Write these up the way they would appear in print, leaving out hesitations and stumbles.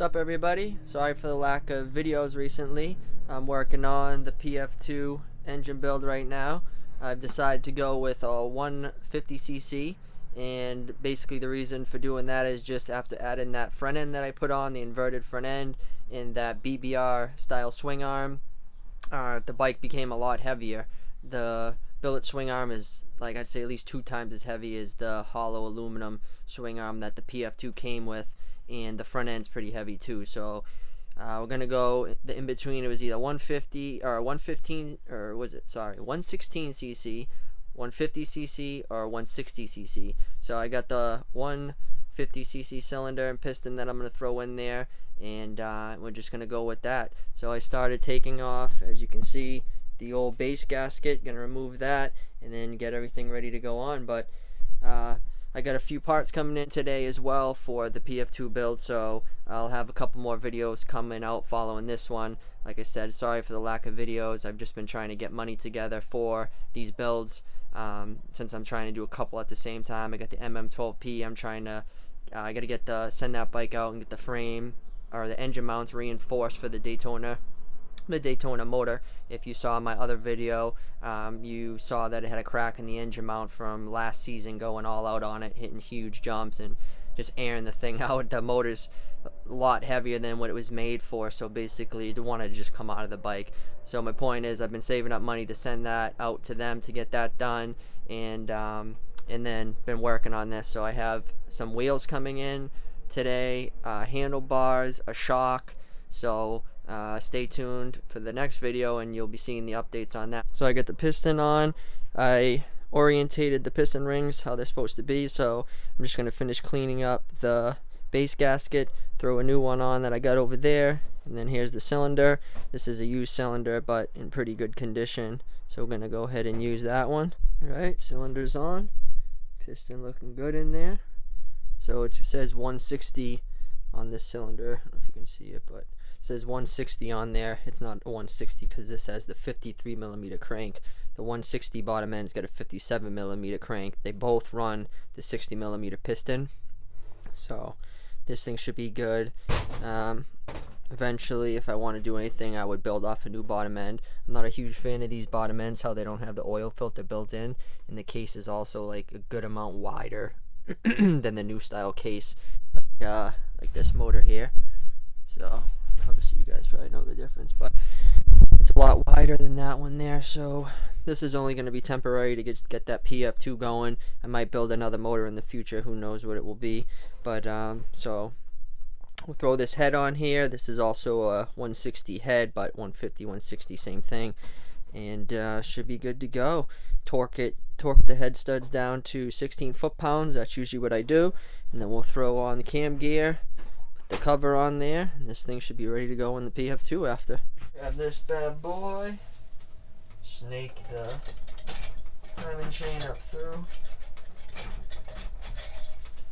What's up, everybody? Sorry for the lack of videos recently. I'm working on the PF2 engine build right now. I've decided to go with a 150cc, and basically the reason for doing that is just after adding that front end that I put on, the inverted front end and that BBR style swing arm, the bike became a lot heavier. The billet swing arm is, like, I'd say at least 2 times as heavy as the hollow aluminum swing arm that the PF2 came with, and the front end's pretty heavy too. So we're gonna go the in between. It was either 150 or 115, or was it, sorry, 116cc, 150cc, or 160cc. So I got the 150cc cylinder and piston that I'm gonna throw in there, and we're just gonna go with that. So I started taking off, as you can see, the old base gasket. Gonna remove that and then get everything ready to go on. But I got a few parts coming in today as well for the PF2 build, so I'll have a couple more videos coming out following this one. Like I said, sorry for the lack of videos. I've just been trying to get money together for these builds, since I'm trying to do a couple at the same time. I got the MM12P. I'm trying to I got to send that bike out and get the frame or the engine mounts reinforced for the Daytona motor. If you saw my other video, you saw that it had a crack in the engine mount from last season, going all out on it, hitting huge jumps and just airing the thing out. The motor's a lot heavier than what it was made for, so basically you want to just come out of the bike. So my point is, I've been saving up money to send that out to them to get that done, and then been working on this. So I have some wheels coming in today, handlebars, a shock. So stay tuned for the next video and you'll be seeing the updates on that. So I got the piston on. I orientated the piston rings how they're supposed to be, so I'm just going to finish cleaning up the base gasket, throw a new one on that I got over there, and then here's the cylinder. This is a used cylinder but in pretty good condition, so we're going to go ahead and use that one. Alright, cylinder's on, piston looking good in there. So it says 160 on this cylinder. I don't know if you can see it, but it says 160 on there. It's not 160 because this has the 53mm crank. The 160 bottom end's got a 57mm crank. They both run the 60mm piston, so this thing should be good. Eventually, if I want to do anything, I would build off a new bottom end. I'm not a huge fan of these bottom ends, how they don't have the oil filter built in, and the case is also like a good amount wider than the new style case, like this motor here. So obviously you guys probably know the difference, but it's a lot wider than that one there. So this is only going to be temporary to get that PF2 going. I might build another motor in the future, who knows what it will be. But so we'll throw this head on here. This is also a 160 head, but 150, 160, same thing, and should be good to go. Torque the head studs down to 16 foot-pounds. That's usually what I do, and then we'll throw on the cam gear, the cover on there, and this thing should be ready to go in the PF2 after. Grab this bad boy, snake the timing chain up through,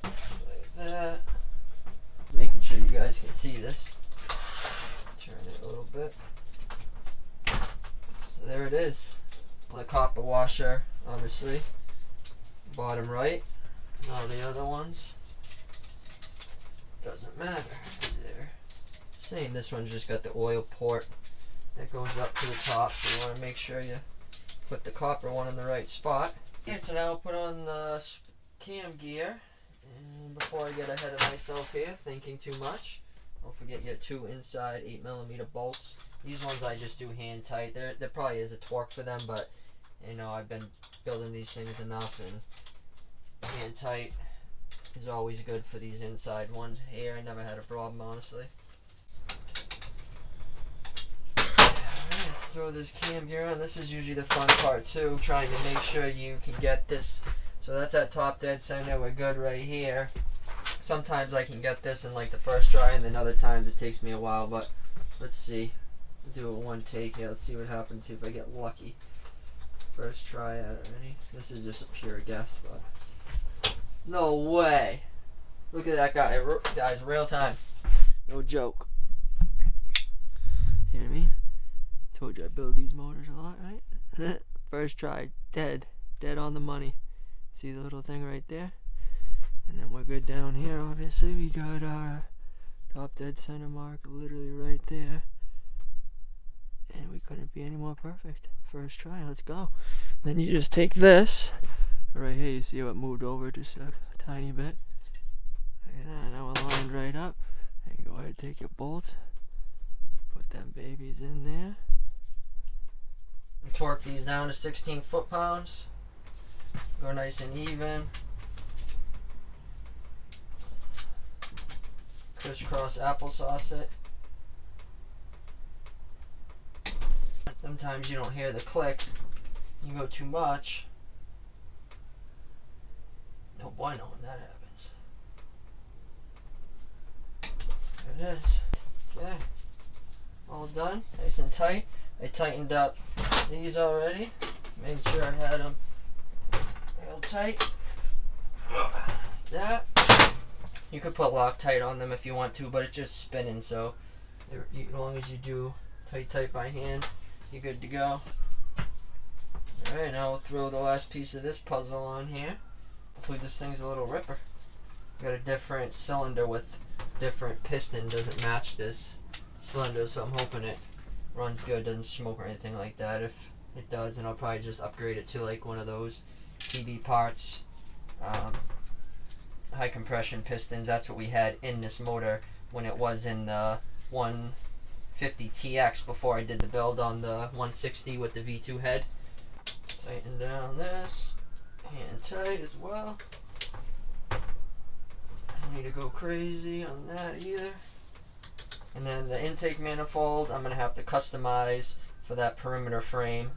like that. Making sure you guys can see this. Turn it a little bit. So there it is. The copper washer, obviously, bottom right, and all the other ones. Doesn't matter, they're same. This one's just got the oil port that goes up to the top, so you want to make sure you put the copper one in the right spot. Okay, so now I'll put on the cam gear, and before I get ahead of myself here, thinking too much, don't forget your 2 inside 8mm bolts. These ones I just do hand tight. There probably is a torque for them, but you know, I've been building these things enough, and hand tight is always good for these inside ones here. I never had a problem, honestly. Alright, let's throw this cam gear on. This is usually the fun part too, trying to make sure you can get this. So that's at top dead center. We're good right here. Sometimes I can get this in like the first try, and then other times it takes me a while, but let's see. We'll do it one take here. Let's see what happens, see if I get lucky. First try at it. Ready? This is just a pure guess, but no way. Look at that guy, guys, real time. No joke. See what I mean? Told you I build these motors a lot, right? First try, dead on the money. See the little thing right there? And then we're good down here. Obviously we got our Top dead center mark, literally right there. And we couldn't be any more perfect. First try, let's go. Then you just take this. Right here, you see how it moved over just a tiny bit. Look at that, now we're lined right up. And go ahead and take your bolts. Put them babies in there. And torque these down to 16 foot-pounds. Go nice and even. Crisscross applesauce it. Sometimes you don't hear the click. You go too much. No bueno when that happens. There it is. Okay. All done. Nice and tight. I tightened up these already. Made sure I had them real tight. Like that. You could put Loctite on them if you want to, but it's just spinning, so as long as you do tight by hand, you're good to go. Alright, now we'll throw the last piece of this puzzle on here. Hopefully this thing's a little ripper. Got a different cylinder with different piston, doesn't match this cylinder, so I'm hoping it runs good, doesn't smoke or anything like that. If it does, then I'll probably just upgrade it to like one of those PB parts. High compression pistons. That's what we had in this motor when it was in the 150 TX before I did the build on the 160 with the V2 head. Tighten down this, hand tight as well. Don't need to go crazy on that either. And then the intake manifold I'm gonna have to customize for that perimeter frame,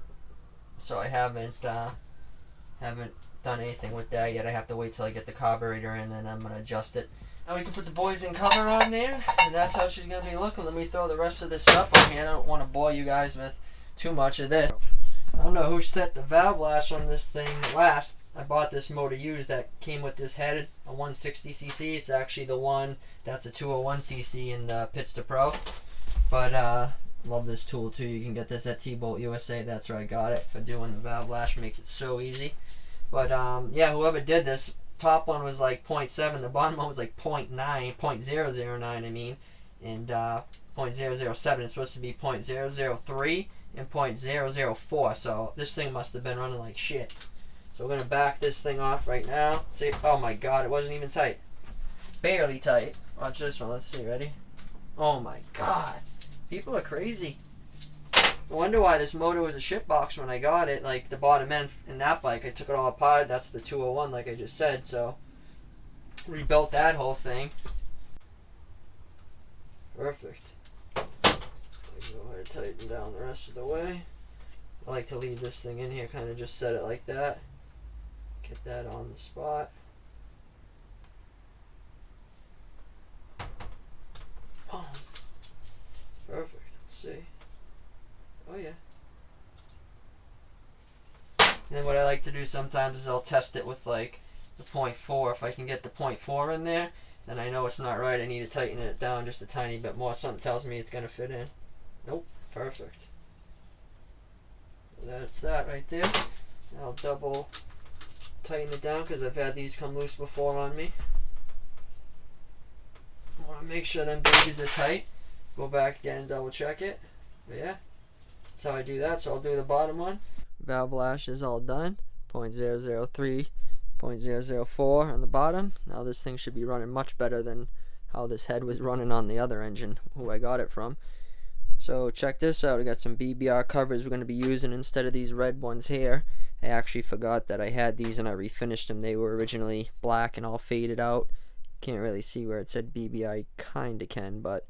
so I haven't done anything with that yet. I have to wait till I get the carburetor in, then I'm gonna adjust it. Now we can put the boys in cover on there, and that's how she's gonna be looking. Let me throw the rest of this stuff on here. I don't want to bore you guys with too much of this. I don't know who set the valve lash on this thing last. I bought this motor used that came with this head, a 160cc. It's actually the one that's a 201cc in the Pitster Pro. But love this tool too. You can get this at T-Bolt USA. That's where I got it for doing the valve lash. Makes it so easy. But yeah, whoever did this, top one was like 0.7, the bottom one was like 0.009, I mean, and 0.007. It's supposed to be 0.003 and 0.004, so this thing must have been running like shit. So we're gonna back this thing off right now. See, oh my god, it wasn't even tight. Barely tight. Watch this one, let's see, ready? Oh my god, people are crazy. I wonder why this motor was a shit box when I got it. Like the bottom end in that bike, I took it all apart. That's the 201, like I just said. So rebuilt that whole thing. Perfect. Go ahead and tighten down the rest of the way. I like to leave this thing in here, kind of just set it like that. Get that on the spot. Oh, perfect. Let's see. Oh yeah. And then what I like to do sometimes is I'll test it with like the 0.4. If I can get the 0.4 in there, then I know it's not right. I need to tighten it down just a tiny bit more. Something tells me it's going to fit in. Nope. Perfect. That's that right there. I'll double tighten it down because I've had these come loose before on me. I want to make sure them babies are tight. Go back again and double check it. But yeah. That's how I do that. So I'll do the bottom one. Valve lash is all done. 0.003, 0.004 on the bottom. Now this thing should be running much better than how this head was running on the other engine, who I got it from. So check this out. I got some BBR covers we're going to be using instead of these red ones here. I actually forgot that I had these and I refinished them. They were originally black and all faded out. Can't really see where it said BBR. You kinda can, but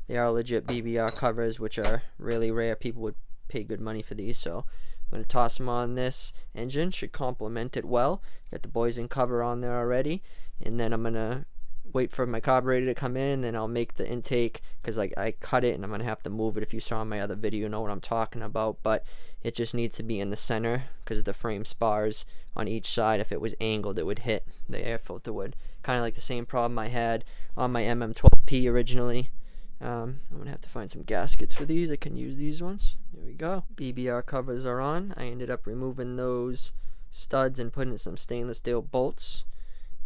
they are legit BBR covers, which are really rare. People would pay good money for these, so I'm going to toss them on this engine. Should complement it well. Got the boys in cover on there already, and then I'm going to wait for my carburetor to come in, and then I'll make the intake, because I cut it and I'm going to have to move it. If you saw my other video, you know what I'm talking about, but it just needs to be in the center because the frame spars on each side. If it was angled, it would hit the air filter would. Kind of like the same problem I had on my MM12P originally. I'm going to have to find some gaskets for these. I can use these ones. There we go. BBR covers are on. I ended up removing those studs and putting some stainless steel bolts.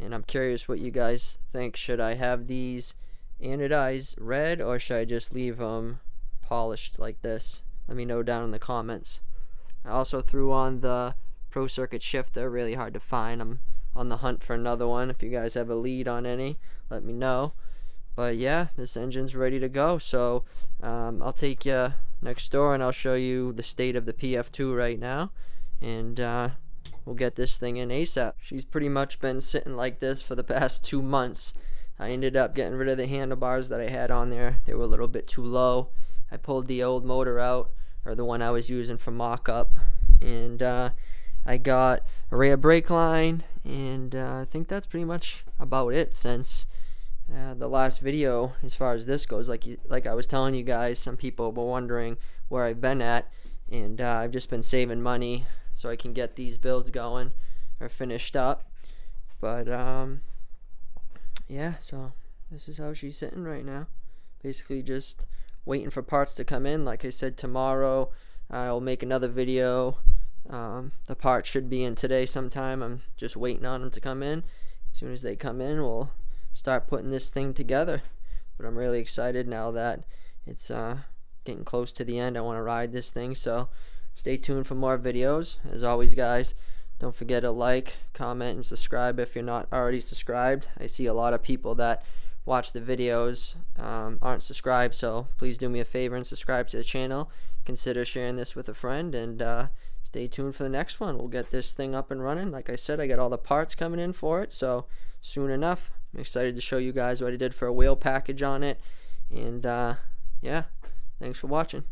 And I'm curious what you guys think. Should I have these anodized red, or should I just leave them polished like this? Let me know down in the comments. I also threw on the Pro Circuit shifter, really hard to find. I'm on the hunt for another one. If you guys have a lead on any, let me know. But yeah, this engine's ready to go. So I'll take you next door and I'll show you the state of the PF2 right now, and we'll get this thing in ASAP. She's pretty much been sitting like this for the past 2 months. I ended up getting rid of the handlebars that I had on there. They were a little bit too low. I pulled the old motor out, or the one I was using for mock-up, and I got a rear brake line, and I think that's pretty much about it since the last video as far as this goes. Like I was telling you guys, some people were wondering where I've been at, and I've just been saving money so I can get these builds going or finished up. But yeah, so this is how she's sitting right now. Basically just waiting for parts to come in. Like I said, tomorrow I'll make another video. The parts should be in today sometime. I'm just waiting on them to come in. As soon as they come in, we'll start putting this thing together. But I'm really excited now that it's getting close to the end. I want to ride this thing, so stay tuned for more videos. As always, guys, don't forget to like, comment, and subscribe if you're not already subscribed. I see a lot of people that watch the videos aren't subscribed, so please do me a favor and subscribe to the channel. Consider sharing this with a friend, and stay tuned for the next one. We'll get this thing up and running. Like I said, I got all the parts coming in for it, so soon enough. I'm excited to show you guys what I did for a wheel package on it, and yeah, thanks for watching.